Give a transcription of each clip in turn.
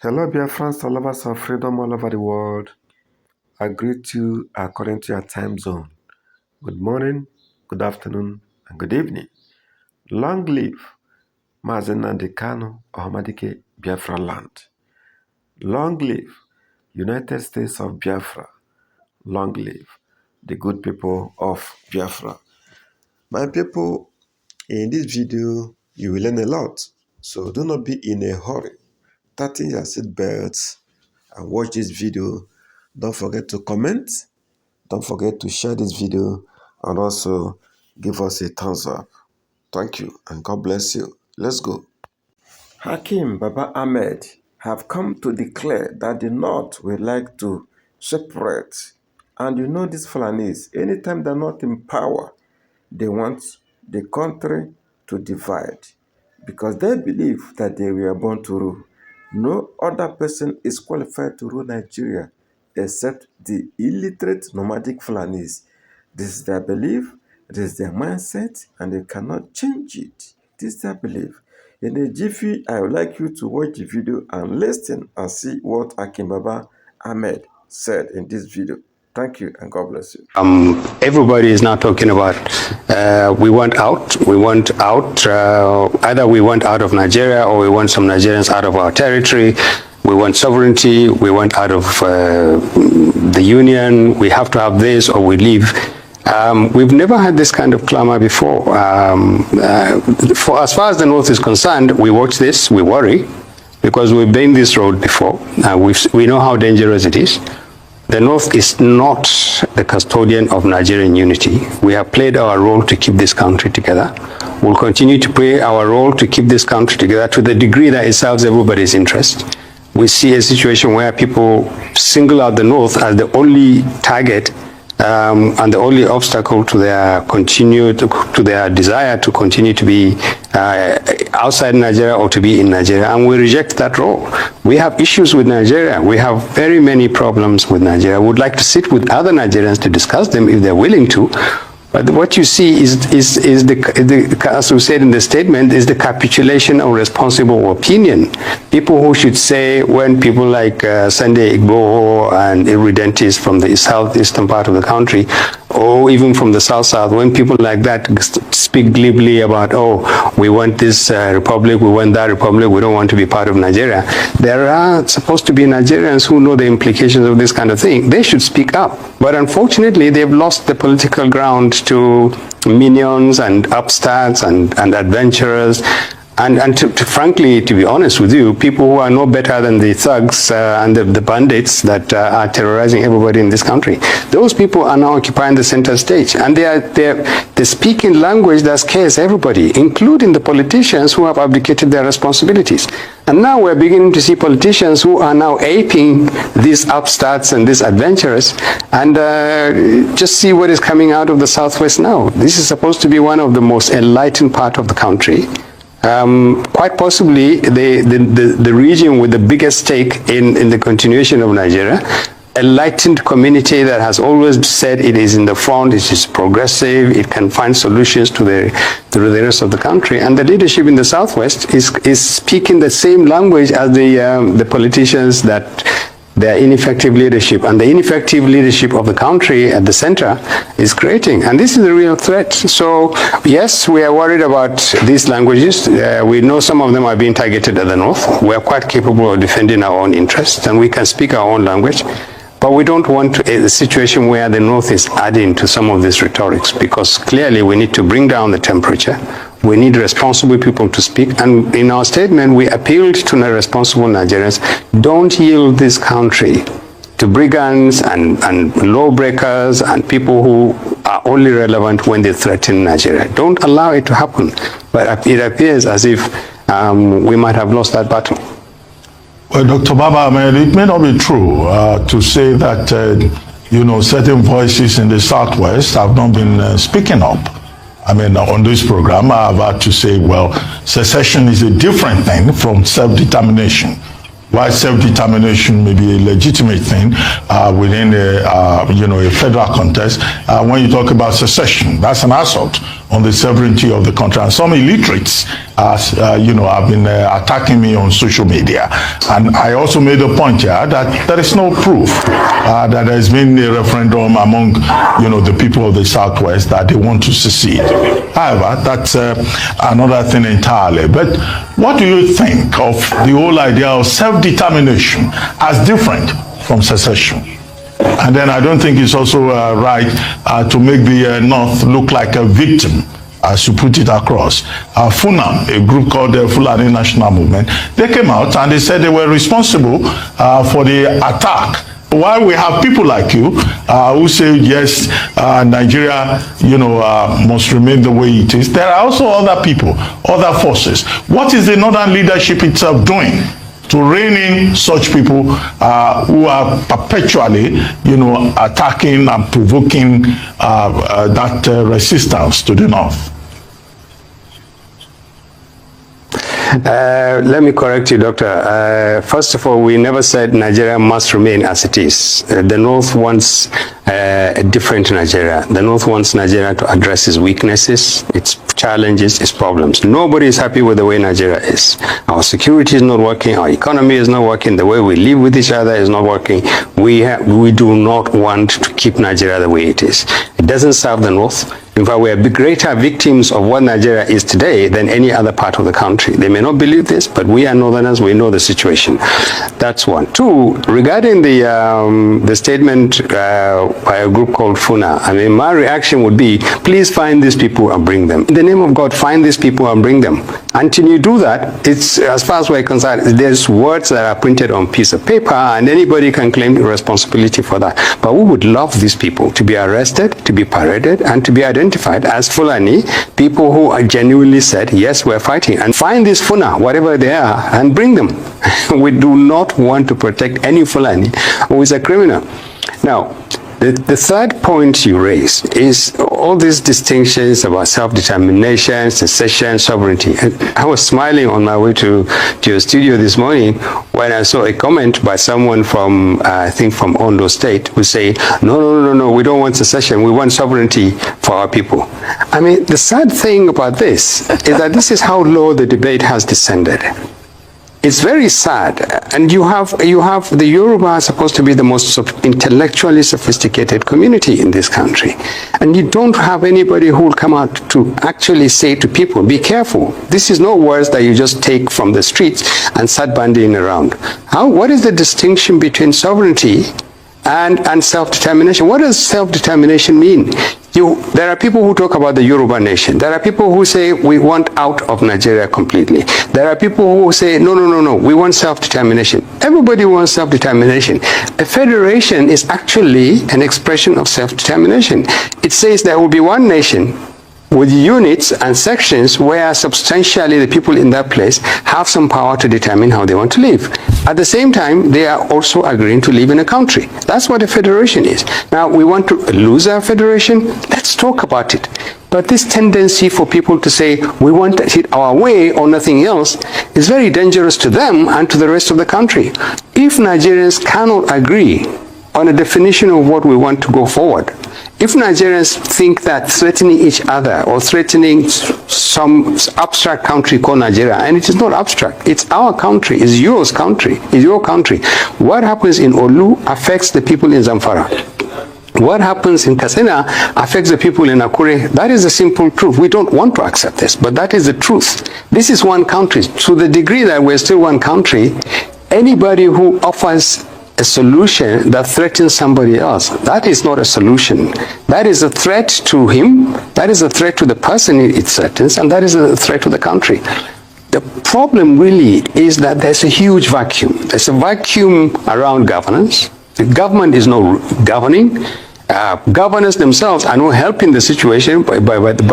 Hello, dear friends, all lovers of freedom all over the world. I greet you according to your time zone. Good morning, good afternoon, and good evening. Long live Mazi Nnamdi Kanu of Biafra land. Long live United States of Biafra. Long live the good people of Biafra. My people, in this video, you will learn a lot. So do not be in a hurry. Tighten your seatbelts and watch this video. Don't forget to comment. Don't forget to share this video and also give us a thumbs up. Thank you and God bless you. Let's go. Hakim Baba Ahmed have come to declare that the North will like to separate. And you know these Fulanis, anytime they're not in power, they want the country to divide because they believe that they were born to rule. No other person is qualified to rule Nigeria except the illiterate nomadic Fulanis. This is their belief, this is their mindset, and they cannot change it. This is their belief. In a jiffy, I would like you to watch the video and listen and see what Hakim Baba Ahmed said in this video. Thank you and God bless you. Everybody is now talking about we want out, either we want out of Nigeria or we want some Nigerians out of our territory. We want sovereignty, we want out of the union, we have to have this or we leave. We've never had this kind of clamor before. For as far as the North is concerned, we watch this, we worry, because we've been this road before. We know how dangerous it is. The North is not the custodian of Nigerian unity. We have played our role to keep this country together. We'll continue to play our role to keep this country together to the degree that it serves everybody's interest. We see a situation where people single out the North as the only target and the only obstacle to their desire to continue to be outside Nigeria or to be in Nigeria, and we reject that role. We have issues with Nigeria. We have very many problems with Nigeria. We would like to sit with other Nigerians to discuss them if they're willing to. But what you see is as we said in the statement, is the capitulation of responsible opinion. People who should say, when people like Sunday Igboho and irredentists from the southeastern part of the country, or even from the south, when people like that speak glibly about, oh, we want this republic, we want that republic, we don't want to be part of Nigeria. There are supposed to be Nigerians who know the implications of this kind of thing. They should speak up. But unfortunately, they've lost the political ground to minions and upstarts and adventurers. And frankly, to be honest with you, people who are no better than the thugs and the bandits that are terrorizing everybody in this country. Those people are now occupying the center stage, and they speak in language that scares everybody, including the politicians who have abdicated their responsibilities. And now we're beginning to see politicians who are now aping these upstarts and these adventurers, and just see what is coming out of the Southwest now. This is supposed to be one of the most enlightened part of the country. Quite possibly the region with the biggest stake in the continuation of Nigeria, a enlightened community that has always said it is in the front, it is progressive, it can find solutions to the rest of the country. And the leadership in the Southwest is speaking the same language as the politicians that their ineffective leadership and the ineffective leadership of the country at the center is creating. And this is a real threat. So yes, we are worried about these languages. We know some of them are being targeted at the North. We are quite capable of defending our own interests, and we can speak our own language. But we don't want a situation where the North is adding to some of these rhetorics, because clearly we need to bring down the temperature. We need responsible people to speak. And in our statement, we appealed to the responsible Nigerians, don't yield this country to brigands and lawbreakers and people who are only relevant when they threaten Nigeria. Don't allow it to happen. But it appears as if we might have lost that battle. Well, Dr. Baba, it may not be true to say that, certain voices in the Southwest have not been speaking up. On this program, I've had to say, well, secession is a different thing from self-determination. While self-determination may be a legitimate thing within a federal context, when you talk about secession, that's an assault on the sovereignty of the country. And some illiterates, have been attacking me on social media. And I also made a point here that there is no proof that there has been a referendum among, the people of the Southwest that they want to secede. However, that's another thing entirely. But what do you think of the whole idea of self-determination as different from secession? And then I don't think it's also right to make the North look like a victim, as you put it across. Funam, a group called the Fulani National Movement, they came out and they said they were responsible for the attack. While we have people like you who say, yes, Nigeria, must remain the way it is, there are also other people, other forces. What is the Northern leadership itself doing to rein in such people who are perpetually, attacking and provoking that resistance to the North? Let me correct you, Doctor. First of all, we never said Nigeria must remain as it is. The North wants a different Nigeria. The North wants Nigeria to address its weaknesses, its challenges, its problems. Nobody is happy with the way Nigeria is. Our security is not working. Our economy is not working. The way we live with each other is not working. We do not want to keep Nigeria the way it is. It doesn't serve the North. In fact, we are greater victims of what Nigeria is today than any other part of the country. They may not believe this, but we are Northerners, we know the situation. That's one. Two, regarding the statement by a group called FUNA, my reaction would be, please find these people and bring them. In the name of God, find these people and bring them. Until you do that, it's, as far as we're concerned, there's words that are printed on a piece of paper and anybody can claim responsibility for that. But we would love these people to be arrested, to be paraded, and to be identified as Fulani, people who are genuinely said, yes, we're fighting. And find this Funa, whatever they are, and bring them. We do not want to protect any Fulani who is a criminal. Now, the third point you raise is all these distinctions about self-determination, secession, sovereignty. I was smiling on my way to your studio this morning when I saw a comment by someone from, I think from Ondo State, who say, no, we don't want secession, we want sovereignty for our people. The sad thing about this is that this is how low the debate has descended. It's very sad, and you have the Yoruba are supposed to be the most intellectually sophisticated community in this country, and you don't have anybody who will come out to actually say to people, be careful, this is no words that you just take from the streets and start bandying around. What is the distinction between sovereignty and self-determination? What does self-determination mean? There are people who talk about the Yoruba nation. There are people who say we want out of Nigeria completely. There are people who say, no, we want self-determination. Everybody wants self-determination. A federation is actually an expression of self-determination. It says there will be one nation with units and sections where substantially the people in that place have some power to determine how they want to live. At the same time, they are also agreeing to live in a country. That's what a federation is. Now, we want to lose our federation? Let's talk about it. But this tendency for people to say, we want it our way or nothing else, is very dangerous to them and to the rest of the country. If Nigerians cannot agree on a definition of what we want to go forward, if Nigerians think that threatening each other or threatening some abstract country called Nigeria, and it is not abstract, it's our country, it's yours country, it's your country. What happens in Olu affects the people in Zamfara. What happens in Katsina affects the people in Akure. That is the simple truth. We don't want to accept this, but that is the truth. This is one country. To the degree that we're still one country, anybody who offers a solution that threatens somebody else, that is not a solution. That is a threat to him, that is a threat to the person it threatens, and that is a threat to the country. The problem really is that there's a huge vacuum. There's a vacuum around governance. The government is not governing. Governors themselves are not helping the situation by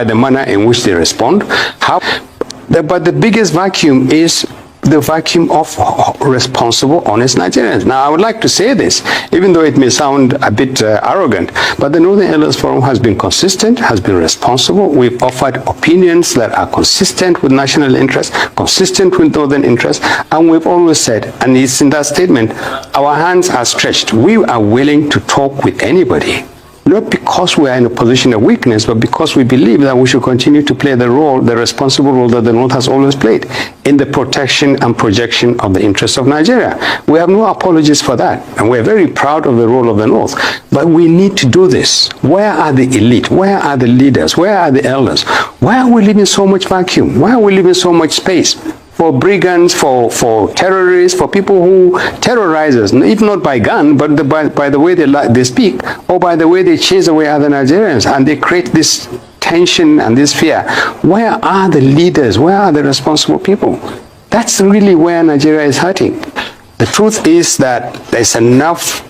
the manner in which they respond. But the biggest vacuum is the vacuum of responsible, honest Nigerians. Now, I would like to say this, even though it may sound a bit arrogant, but the Northern Elders Forum has been consistent, has been responsible. We've offered opinions that are consistent with national interest, consistent with Northern interest, and we've always said, and it's in that statement, our hands are stretched. We are willing to talk with anybody. not because we are in a position of weakness, but because we believe that we should continue to play the role, the responsible role that the North has always played in the protection and projection of the interests of Nigeria. We have no apologies for that, and we're very proud of the role of the North. But we need to do this. Where are the elite? Where are the leaders? Where are the elders? Why are we leaving so much vacuum? Why are we leaving so much space for brigands, for terrorists, for people who terrorize us, if not by gun, but by the way they speak, or by the way they chase away other Nigerians, and they create this tension and this fear? Where are the leaders? Where are the responsible people? That's really where Nigeria is hurting. The truth is that there's enough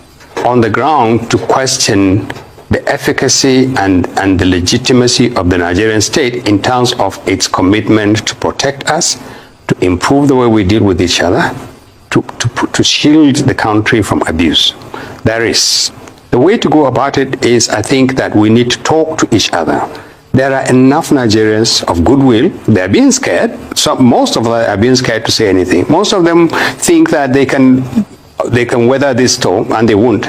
on the ground to question the efficacy and the legitimacy of the Nigerian state in terms of its commitment to protect us, to improve the way we deal with each other, to shield the country from abuse. There is. The way to go about it is, I think, that we need to talk to each other. There are enough Nigerians of goodwill. They're being scared. Most of them are being scared to say anything. Most of them think that they can weather this storm, and they won't.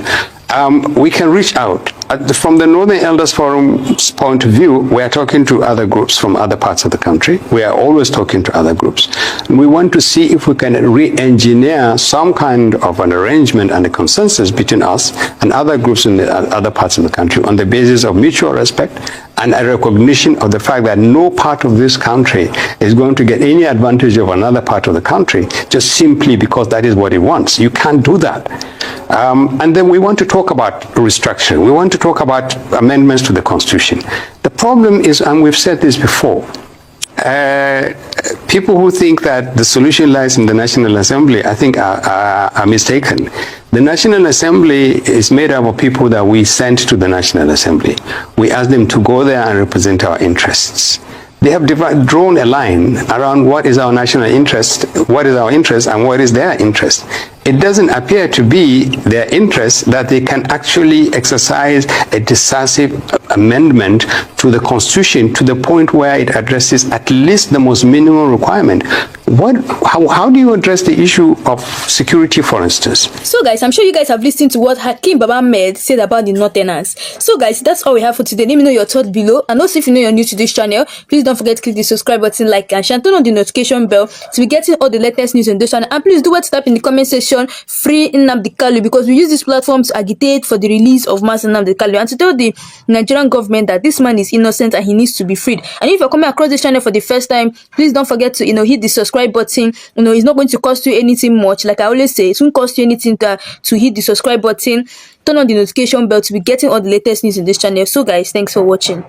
We can reach out. From the Northern Elders Forum's point of view, we are talking to other groups from other parts of the country. We are always talking to other groups. And we want to see if we can re-engineer some kind of an arrangement and a consensus between us and other groups in the other parts of the country on the basis of mutual respect and a recognition of the fact that no part of this country is going to get any advantage of another part of the country just simply because that is what it wants. You can't do that. And then we want to talk about restructuring. We want to talk about amendments to the Constitution. The problem is, and we've said this before, people who think that the solution lies in the National Assembly, I think are mistaken. The National Assembly is made up of people that we sent to the National Assembly. We ask them to go there and represent our interests. They have drawn a line around what is our national interest, what is our interest, and what is their interest. It doesn't appear to be their interest that they can actually exercise a decisive amendment to the Constitution to the point where it addresses at least the most minimum requirement. How do you address the issue of security, for instance? So guys, I'm sure you guys have listened to what Hakim Baba Ahmed said about the Northerners. So guys, that's all we have for today. Let me know your thoughts below. And also, if you know you're new to this channel, please don't forget to click the subscribe button, like and share, and turn on the notification bell to be getting all the latest news on this channel. And please do what to type in the comment section, free Nnamdi Kanu, because we use this platform to agitate for the release of Mazi Nnamdi Kanu and to tell the Nigerian government that this man is innocent and he needs to be freed. And if you're coming across this channel for the first time, please don't forget to hit the subscribe button. It's not going to cost you anything much. Like I always say, it won't cost you anything to hit the subscribe button, turn on the notification bell to be getting all the latest news in this channel. So guys, thanks for watching.